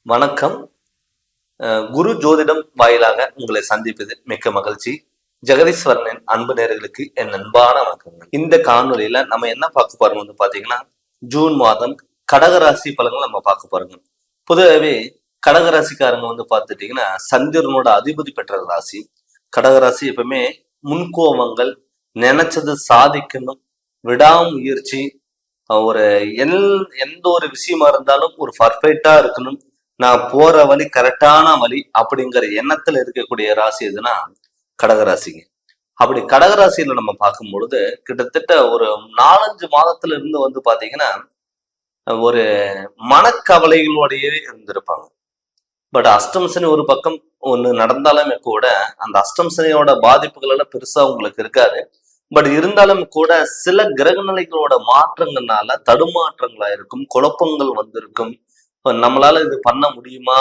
வணக்கம். குரு ஜோதிடம் வாயிலாக உங்களை சந்திப்பது மிக்க மகிழ்ச்சி. ஜெகதீஸ்வரனின் அன்பு நேயர்களுக்கு என் அன்பான வணக்கங்கள். இந்த காணொலியில நம்ம என்ன பார்க்க போறோம் வந்து பாத்தீங்கன்னா, ஜூன் மாதம் கடகராசி பலன்கள் நம்ம பார்க்க போறோங்க. பொதுவாகவே கடகராசிக்காரங்க வந்து பார்த்துட்டீங்கன்னா சந்திரனோட அதிபதி பெற்ற ராசி. கடகராசி எப்பவுமே முன்கோபங்கள், நினைச்சது சாதிக்கணும், விடாமுயற்சி, ஒரு எந்த ஒரு விஷயமா இருந்தாலும் ஒரு பர்ஃபெக்டா இருக்கணும், நான் போற வழி கரெக்டான வழி அப்படிங்கிற எண்ணத்துல இருக்கக்கூடிய ராசி எதுனா கடகராசிங்க. அப்படி கடகராசியில நம்ம பார்க்கும் பொழுது கிட்டத்தட்ட ஒரு 4-5 மாதத்துல இருந்து வந்து பாத்தீங்கன்னா ஒரு மனக்கவலைகளோடையே இருந்திருப்பாங்க. பட் அஷ்டம சனி ஒரு பக்கம் ஒண்ணு நடந்தாலுமே கூட அந்த அஷ்டம சனியோட பாதிப்புகள் எல்லாம் பெருசா உங்களுக்கு இருக்காது. பட் இருந்தாலும் கூட சில கிரக நிலைகளோட மாற்றங்கள்னால தடுமாற்றங்களா இருக்கும், குழப்பங்கள் வந்திருக்கும். நம்மளால இது பண்ண முடியுமா,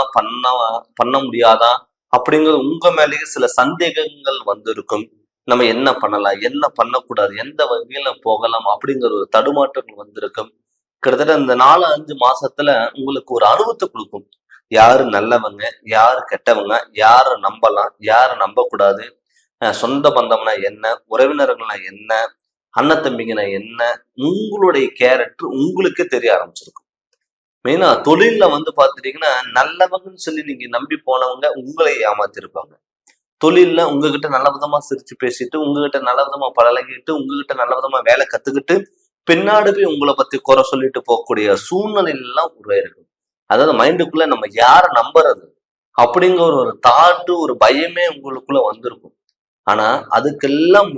பண்ண முடியாதா அப்படிங்கிறது உங்க மேலேயே சில சந்தேகங்கள் வந்திருக்கும். நம்ம என்ன பண்ணலாம், என்ன பண்ணக்கூடாது, எந்த வகையில போகலாம் அப்படிங்கிற ஒரு தடுமாற்றங்கள் வந்திருக்கும். கிட்டத்தட்ட இந்த 4-5 மாசத்துல உங்களுக்கு ஒரு அனுபவத்தை கொடுக்கும். யாரு நல்லவங்க, யாரு கெட்டவங்க, யாரை நம்பலாம், யாரை நம்ப கூடாது, சொந்த பந்தம்னா என்ன, உறவினர்கள்னா என்ன, அண்ணன் தம்பிங்கன்னா என்ன, உங்களுடைய கேரக்டர் உங்களுக்கே தெரிய ஆரம்பிச்சிருக்கும். மெயினா தொழில்ல வந்து பாத்துட்டீங்கன்னா நல்லவங்கன்னு சொல்லி நீங்க நம்பி போனவங்க உங்களை ஏமாத்திருப்பாங்க. தொழில்ல உங்ககிட்ட நல்ல விதமா சிரிச்சு பேசிட்டு, உங்ககிட்ட நல்ல விதமா பழகிட்டு, உங்ககிட்ட நல்ல விதமா வேலை கத்துக்கிட்டு, பின்னாடி போய் உங்களை பத்தி குறை சொல்லிட்டு போகக்கூடிய சூழ்நிலை எல்லாம் உருவாயிருக்கும். அதாவது மைண்டுக்குள்ள நம்ம யாரை நம்புறது அப்படிங்கிற ஒரு தாட்டு, ஒரு பயமே உங்களுக்குள்ள வந்திருக்கும். ஆனா அதுக்கெல்லாம்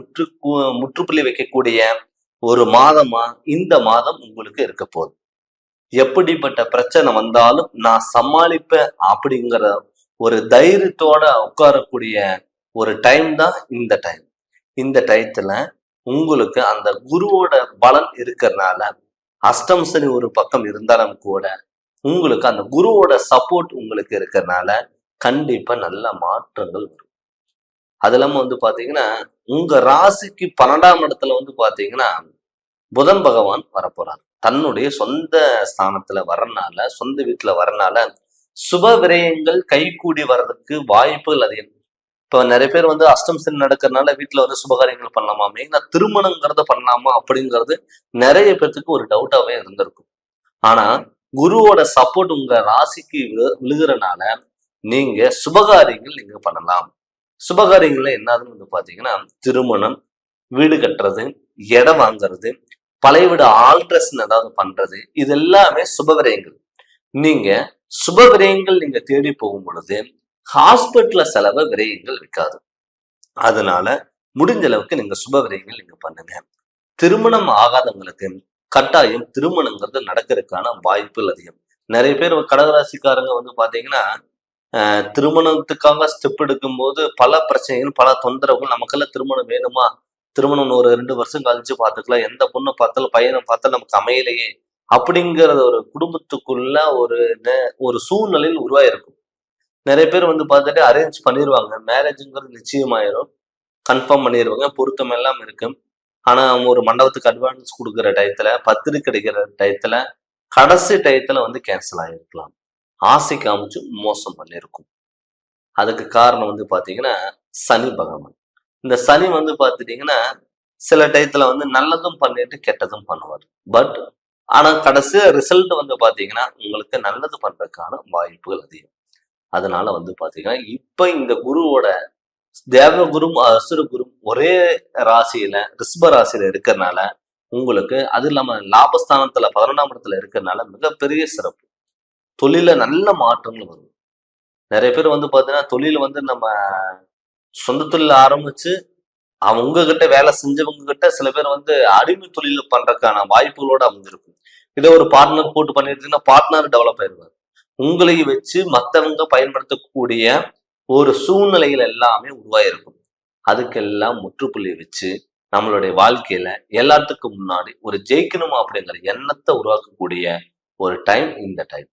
முற்றுப்புள்ளி வைக்கக்கூடிய ஒரு மாதமா இந்த மாதம் உங்களுக்கு இருக்க போகுது. எப்படிப்பட்ட பிரச்சனை வந்தாலும் நான் சமாளிப்பேன் அப்படிங்கிற ஒரு தைரியத்தோட உட்காரக்கூடிய ஒரு டைம் தான் இந்த டைம். இந்த டயத்துல உங்களுக்கு அந்த குருவோட பலன் இருக்கிறதுனால அஷ்டம சனி ஒரு பக்கம் இருந்தாலும் கூட உங்களுக்கு அந்த குருவோட சப்போர்ட் உங்களுக்கு இருக்கிறதுனால கண்டிப்பா நல்ல மாற்றங்கள் வரும். அது இல்லாம வந்து பாத்தீங்கன்னா உங்க ராசிக்கு 12ஆம் இடத்துல வந்து பாத்தீங்கன்னா புதன் பகவான் வரப்போறார். தன்னுடைய சொந்த ஸ்தானத்துல வரனால, சொந்த வீட்டுல வரனால சுப விரயங்கள் கைகூடி வர்றதுக்கு வாய்ப்புகள் அதிகம். இப்ப நிறைய பேர் வந்து அஷ்டம் சனி நடக்கிறதுனால வீட்டுல வந்து சுபகாரியங்கள் பண்ணலாமா, மெயினா திருமணங்கிறத பண்ணலாமா அப்படிங்கிறது நிறைய பேர்த்துக்கு ஒரு டவுட்டாவே இருந்திருக்கும். ஆனா குருவோட சப்போர்ட் உங்க ராசிக்கு விழுகிறனால நீங்க சுபகாரியங்கள் நீங்க பண்ணலாம். சுபகாரியங்கள்ல என்னதுன்னு வந்து பாத்தீங்கன்னா திருமணம், வீடு கட்டுறது, இடம் வாங்குறது, பழைய வீடு ஆல்ட்ரேஷன் ஏதாவது பண்றது, இது எல்லாமே சுபவிரயங்கள். நீங்க சுபவிரயங்கள் நீங்க தேடி போகும் பொழுது ஹாஸ்பிட்டல்ல செலவு விரயங்கள் இருக்காது. அதனால முடிஞ்ச அளவுக்கு நீங்க சுபவிரயங்கள் நீங்க பண்ணுங்க. திருமணம் ஆகாதவங்களுக்கு கட்டாயம் திருமணங்கிறது நடக்கிறதுக்கான வாய்ப்புகள் அதிகம். நிறைய பேர் கடகராசிக்காரங்க வந்து பாத்தீங்கன்னா திருமணத்துக்காக ஸ்டெப் எடுக்கும் போது பல பிரச்சனைகள், பல தொந்தரவுகள், நமக்கெல்லாம் திருமணம் வேணுமா, திருமணம் ஒரு 2 வருஷம் கழிச்சு பார்த்துக்கலாம், எந்த பொண்ணை பார்த்தாலும் பையனை பார்த்தாலும் நமக்கு அமையலையே அப்படிங்கிறத ஒரு குடும்பத்துக்குள்ள ஒரு சூழ்நிலையில் உருவாயிருக்கும். நிறைய பேர் வந்து பார்த்துட்டு அரேஞ்ச் பண்ணிடுவாங்க, மேரேஜுங்கிறது நிச்சயமாயிரும், கன்ஃபார்ம் பண்ணிடுவாங்க, பொருத்தம் எல்லாம் இருக்கு. ஆனா அவங்க ஒரு மண்டபத்துக்கு அட்வான்ஸ் கொடுக்குற டயத்துல, பத்திரிக்கை கிடைக்கிற டயத்துல, கடைசி டயத்துல வந்து கேன்சல் ஆகிருக்கலாம். ஆசை காமிச்சு மோசம் பண்ணியிருக்கும். அதுக்கு காரணம் வந்து பாத்தீங்கன்னா சனி பகவான். இந்த சனி வந்து பாத்துட்டீங்கன்னா சில டயத்துல வந்து நல்லதும் பண்ணிட்டு கெட்டதும் பண்ணுவார். பட் ஆனா கடைசி ரிசல்ட் வந்து பாத்தீங்கன்னா உங்களுக்கு நல்லது பண்றதுக்கான வாய்ப்புகள் அதிகம். அதனால வந்து பாத்தீங்கன்னா இப்ப இந்த குருவோட தேவகுரும் அசுரகுரும் ஒரே ராசியில ரிஷப ராசியில இருக்கிறதுனால உங்களுக்கு, அது இல்லாம லாபஸ்தானத்துல 11ஆம் இடத்துல இருக்கிறதுனால மிகப்பெரிய சிறப்பு. தொழில நல்ல மாற்றங்கள் வரும். நிறைய பேர் வந்து பாத்தீங்கன்னா தொழில வந்து நம்ம சொந்த தொழில ஆரம்பிச்சு அவங்க கிட்ட வேலை செஞ்சவங்க கிட்ட சில பேர் வந்து அடிமை தொழில பண்றதுக்கான வாய்ப்புகளோட அமைஞ்சிருக்கும். இதே ஒரு பார்ட்னர் போட்டு பண்ணிட்டீங்கன்னா பார்ட்னர் டெவலப் ஆயிருவார். உங்களையும் வச்சு மற்றவங்க பயன்படுத்தக்கூடிய ஒரு சூழ்நிலைகள் எல்லாமே உருவாயிருக்கும். அதுக்கெல்லாம் முற்றுப்புள்ளி வச்சு நம்மளுடைய வாழ்க்கையில எல்லாத்துக்கும் முன்னாடி ஒரு ஜெயிக்கணுமா அப்படிங்கிற எண்ணத்தை உருவாக்கக்கூடிய ஒரு டைம் இந்த டைம்.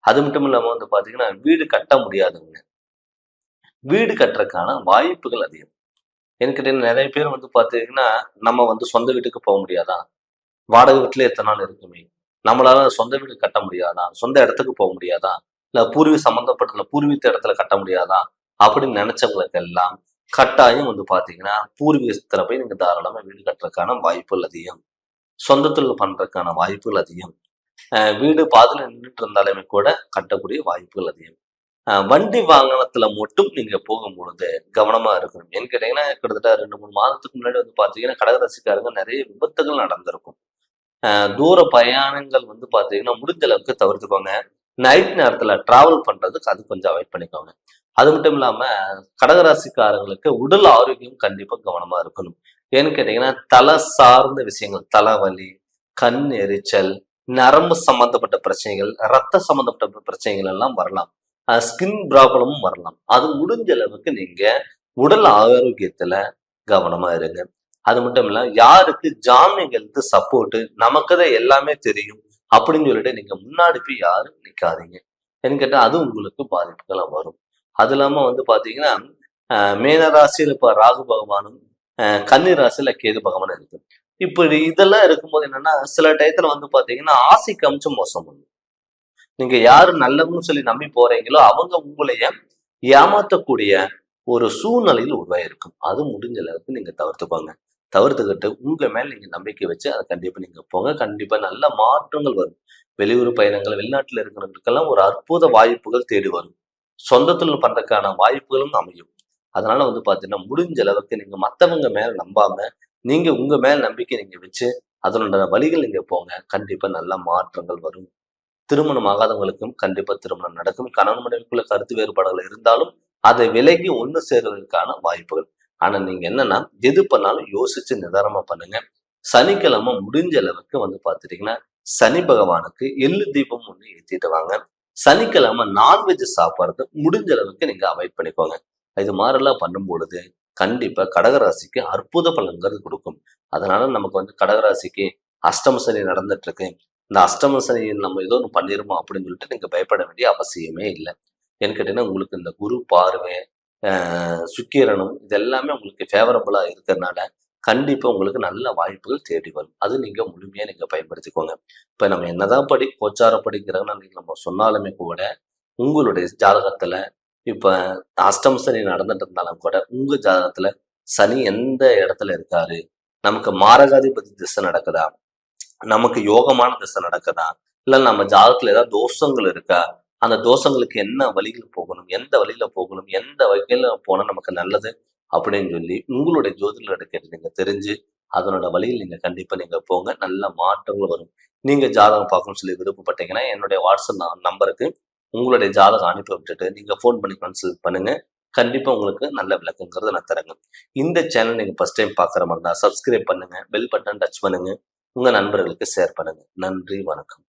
அது மட்டும் இல்லாம வந்து பாத்தீங்கன்னா வீடு கட்ட முடியாதவங்க வீடு கட்டுறதுக்கான வாய்ப்புகள் அதிகம். என்கிட்ட நிறைய பேர் வந்து பாத்தீங்கன்னா நம்ம வந்து சொந்த வீட்டுக்கு போக முடியாதா, வாடகை வீட்டுல எத்தனை நாள் இருக்குமே, நம்மளால சொந்த வீடு கட்ட முடியாதா, சொந்த இடத்துக்கு போக முடியாதா, இல்ல சம்பந்தப்பட்ட பூர்வீக இடத்துல கட்ட முடியாதா அப்படின்னு நினைச்சவங்களுக்கு எல்லாம் கட்டாயம் வந்து பாத்தீங்கன்னா பூர்வீகத்துல போய் நீங்க தாராளமா வீடு கட்டுறதுக்கான வாய்ப்புகள் அதிகம். சொந்த தொழில் பண்றதுக்கான வாய்ப்புகள் அதிகம். வீடு பாதியில நின்றுட்டு இருந்தாலுமே கூட கட்டக்கூடிய வாய்ப்புகள் அதிகம். வண்டி வாகனத்துல மட்டும் நீங்க போகும்பொழுது கவனமா இருக்கணும். ஏன்னு கேட்டீங்கன்னா, கிட்டத்தட்ட 2, 3 மாதத்துக்கு முன்னாடி வந்து பாத்தீங்கன்னா, கடகராசிக்காரங்க நிறைய விபத்துகள் நடந்திருக்கும். தூர பயணங்கள் வந்து பாத்தீங்கன்னா, முடிஞ்ச அளவுக்கு தவிர்த்துக்கோங்க. நைட் நேரத்துல டிராவல் பண்றதுக்கு அது கொஞ்சம் அவாய்ட் பண்ணிக்கோங்க. அது மட்டும் இல்லாம கடகராசிக்காரங்களுக்கு உடல் ஆரோக்கியம் கண்டிப்பா கவனமா இருக்கணும். ஏன்னு கேட்டீங்கன்னா, தலை சார்ந்த விஷயங்கள், தலைவலி, கண் எரிச்சல், நரம்பு சம்பந்தப்பட்ட பிரச்சனைகள், ரத்த சம்பந்தப்பட்ட பிரச்சனைகள் எல்லாம் வரலாம். ஸ்கின் ப்ராப்ளமும் வரலாம். அது முடிஞ்ச அளவுக்கு நீங்க உடல் ஆரோக்கியத்துல கவனமா இருங்க. அது மட்டும் இல்ல, யாருக்கு ஜாமீன் எடுத்து சப்போர்ட் நமக்குதான் எல்லாமே தெரியும் அப்படின்னு சொல்லிட்டு நீங்க முன்னாடி போய் யாரும் நிக்காதீங்க. ஏன்னு கேட்டா அது உங்களுக்கு பாதிப்புகளை வரும். அது இல்லாம வந்து பாத்தீங்கன்னா, மேன ராசியில இப்ப ராகு பகவானும், கன்னி ராசியில கேது பகவானும் இருக்கு. இப்படி இதெல்லாம் இருக்கும்போது என்னன்னா, சில டயத்துல வந்து பாத்தீங்கன்னா ஆசைக்கு அமிச்சு மோசம் பண்ணும். நீங்க யாரு நல்லவங்கன்னு சொல்லி நம்பி போறீங்களோ அவங்க உங்களைய ஏமாத்தக்கூடிய ஒரு சூழ்நிலையில் உருவாயிருக்கும். அது முடிஞ்ச அளவுக்கு நீங்க தவிர்த்துக்கோங்க. தவிர்த்துக்கிட்டு உங்க மேல நீங்க நம்பிக்கை வச்சு அதை கண்டிப்பா நீங்க போங்க. கண்டிப்பா நல்ல மாற்றங்கள் வரும். வெளியூர் பயணங்கள், வெளிநாட்டுல இருக்கிறவங்களுக்கெல்லாம் ஒரு அற்புத வாய்ப்புகள் தேடி வரும். சொந்த தொழில் பண்றதுக்கான வாய்ப்புகளும் அமையும். அதனால வந்து பாத்தீங்கன்னா, முடிஞ்ச அளவுக்கு நீங்க மத்தவங்க மேல நம்பாம, நீங்க உங்க மேல நம்பிக்கை நீங்க வச்சு அதனோட வழிகள் நீங்க போங்க. கண்டிப்பா நல்ல மாற்றங்கள் வரும். திருமணம் ஆகாதவங்களுக்கும் கண்டிப்பா திருமணம் நடக்கும். கணவன் மனைவிக்குள்ள கருத்து வேறுபாடுகள் இருந்தாலும் அதை விலகி ஒண்ணு சேர்வதற்கான வாய்ப்புகள். ஆனா நீங்க என்னன்னா எது பண்ணாலும் யோசிச்சு நிதானமா பண்ணுங்க. சனிக்கிழமை முடிஞ்ச அளவுக்கு வந்து பாத்துட்டீங்கன்னா சனி பகவானுக்கு எள்ளு தீபம் ஒண்ணு ஏத்திட்டு வாங்க. சனிக்கிழமை நான்வெஜ் சாப்பிட்றது முடிஞ்ச அளவுக்கு நீங்க அவாய்ட் பண்ணிக்கோங்க. இது மாதிரிலாம் பண்ணும் பொழுது கண்டிப்பா கடகராசிக்கு அற்புத பலன்கள் கொடுக்கும். அதனால நமக்கு வந்து கடகராசிக்கு அஷ்டம சனி நடந்துட்டு இருக்கு, இந்த அஷ்டம சனியில் நம்ம ஏதோ ஒன்று பண்ணிருமோ அப்படின்னு சொல்லிட்டு நீங்க பயப்பட வேண்டிய அவசியமே இல்லை. ஏன்னு கேட்டீங்கன்னா, உங்களுக்கு இந்த குரு பார்வை, சுக்கிரனும் இது எல்லாமே உங்களுக்கு ஃபேவரபிளா இருக்கிறதுனால கண்டிப்பா உங்களுக்கு நல்ல வாய்ப்புகள் தேடி வரும். அது நீங்க முழுமையா நீங்க பயன்படுத்திக்கோங்க. இப்ப நம்ம என்னதான் கோச்சார படிக்கிறோம்னு நம்ம சொன்னாலுமே கூட உங்களுடைய ஜாதகத்துல இப்ப அஷ்டம சனி நடந்துட்டு இருந்தாலும் கூட உங்க ஜாதகத்துல சனி எந்த இடத்துல இருக்காரு, நமக்கு மாரகாதிபதி திசை நடக்குதா, நமக்கு யோகமான திசை நடக்குதா, இல்ல நம்ம ஜாதகத்துல ஏதாவது தோஷங்கள் இருக்கா, அந்த தோஷங்களுக்கு என்ன வழிகள் போகணும், எந்த வழியில போகணும், எந்த வகையில போனா நமக்கு நல்லது அப்படின்னு சொல்லி உங்களுடைய ஜோதிடர்கிட்ட கேட்டு நீங்க தெரிஞ்சு அதனோட வழியில் நீங்க கண்டிப்பா நீங்க போங்க. நல்ல மாற்றங்கள் வரும். நீங்க ஜாதகம் பார்க்கணும்னு சொல்லி விருப்பப்பட்டீங்கன்னா என்னுடைய வாட்ஸ்அப் நம்பருக்கு உங்களுடைய ஜாதகம் அனுப்பி விட்டுட்டு நீங்க ஃபோன் பண்ணி கன்சல்ட் பண்ணுங்க. கண்டிப்பா உங்களுக்கு நல்ல விளக்கங்கிறத நான் தரேங்க. இந்த சேனல் நீங்க ஃபர்ஸ்ட் டைம் பாக்குற மாதிரி தான் சப்ஸ்கிரைப் பண்ணுங்க, பெல் பட்டன் டச் பண்ணுங்க, உங்க நண்பர்களுக்கு ஷேர் பண்ணுங்க. நன்றி, வணக்கம்.